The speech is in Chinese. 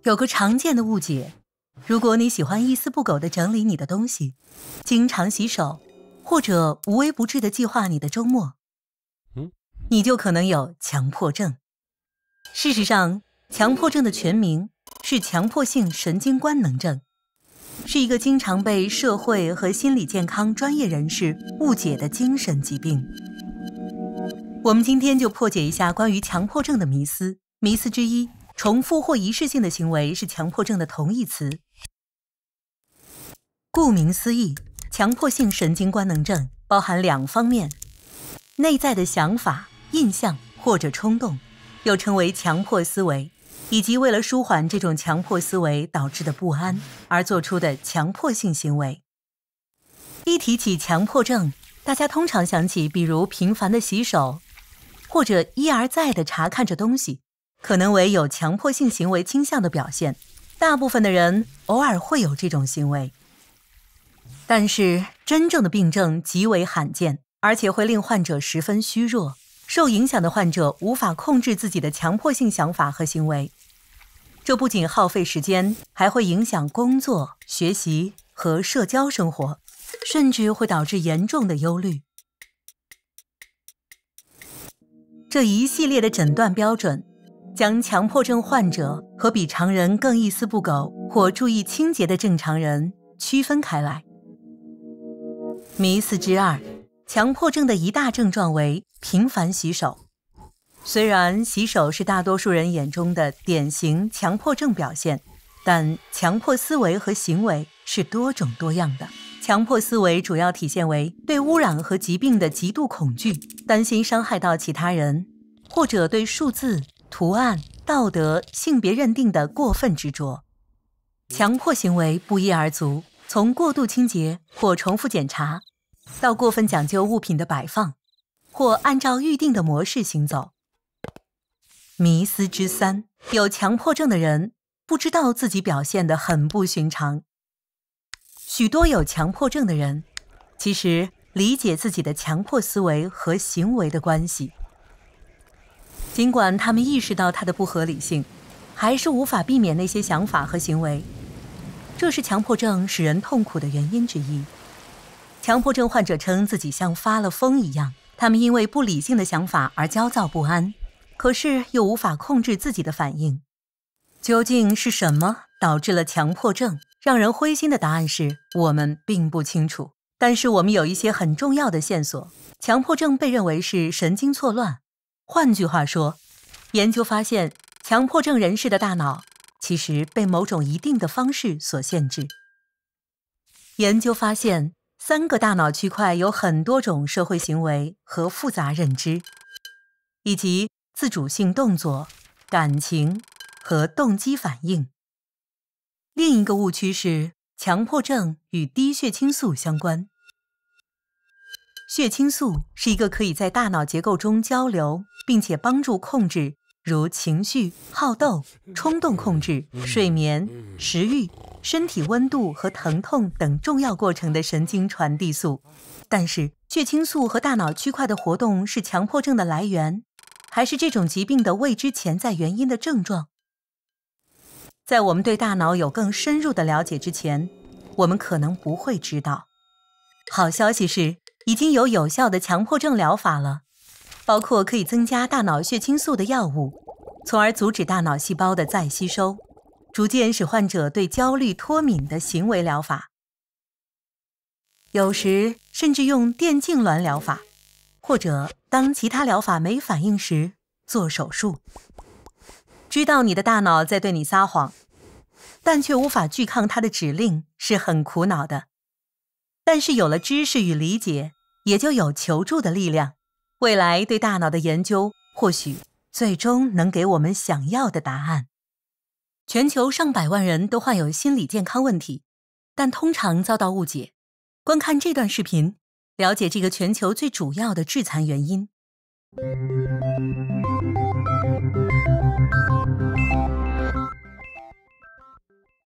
有个常见的误解，如果你喜欢一丝不苟地整理你的东西，经常洗手，或者无微不至地计划你的周末，你就可能有强迫症。事实上，强迫症的全名是强迫性神经官能症，是一个经常被社会和心理健康专业人士误解的精神疾病。我们今天就破解一下关于强迫症的迷思。迷思之一，重复或仪式性的行为是强迫症的同义词。顾名思义，强迫性神经官能症包含两方面：内在的想法、印象或者冲动，又称为强迫思维，以及为了舒缓这种强迫思维导致的不安而做出的强迫性行为。一提起强迫症，大家通常想起比如频繁的洗手，或者一而再地查看着东西，可能为有强迫性行为倾向的表现。大部分的人偶尔会有这种行为，但是真正的病症极为罕见，而且会令患者十分虚弱。受影响的患者无法控制自己的强迫性想法和行为，这不仅耗费时间，还会影响工作、学习和社交生活，甚至会导致严重的忧虑。这一系列的诊断标准将强迫症患者和比常人更一丝不苟或注意清洁的正常人区分开来。迷思之二，强迫症的一大症状为频繁洗手。虽然洗手是大多数人眼中的典型强迫症表现，但强迫思维和行为是多种多样的。强迫思维主要体现为对污染和疾病的极度恐惧，担心伤害到其他人，或者对数字、图案、道德、性别认定的过分执着。强迫行为不一而足，从过度清洁或重复检查，到过分讲究物品的摆放，或按照预定的模式行走。迷思之三，有强迫症的人不知道自己表现得很不寻常。许多有强迫症的人其实理解自己的强迫思维和行为的关系，尽管他们意识到它的不合理性，还是无法避免那些想法和行为。这是强迫症使人痛苦的原因之一。强迫症患者称自己像发了疯一样，他们因为不理性的想法而焦躁不安，可是又无法控制自己的反应。究竟是什么导致了强迫症？让人灰心的答案是我们并不清楚。但是我们有一些很重要的线索。强迫症被认为是神经错乱。换句话说，研究发现，强迫症人士的大脑其实被某种一定的方式所限制。研究发现，3个大脑区块有很多种社会行为和复杂认知，以及自主性动作、感情和动机反应。另一个误区是，强迫症与低血清素相关。血清素是一个可以在大脑结构中交流，并且帮助控制如情绪、好斗、冲动控制、睡眠、食欲、身体温度和疼痛等重要过程的神经传递素。但是，血清素和大脑区块的活动是强迫症的来源，还是这种疾病的未知潜在原因的症状？在我们对大脑有更深入的了解之前，我们可能不会知道。好消息是，已经有有效的强迫症疗法了，包括可以增加大脑血清素的药物，从而阻止大脑细胞的再吸收，逐渐使患者对焦虑脱敏的行为疗法。有时甚至用电痉挛疗法，或者当其他疗法没反应时做手术。知道你的大脑在对你撒谎，但却无法拒抗它的指令，是很苦恼的。但是有了知识与理解，也就有求助的力量。未来对大脑的研究，或许最终能给我们想要的答案。全球上百万人都患有心理健康问题，但通常遭到误解。观看这段视频，了解这个全球最主要的致残原因。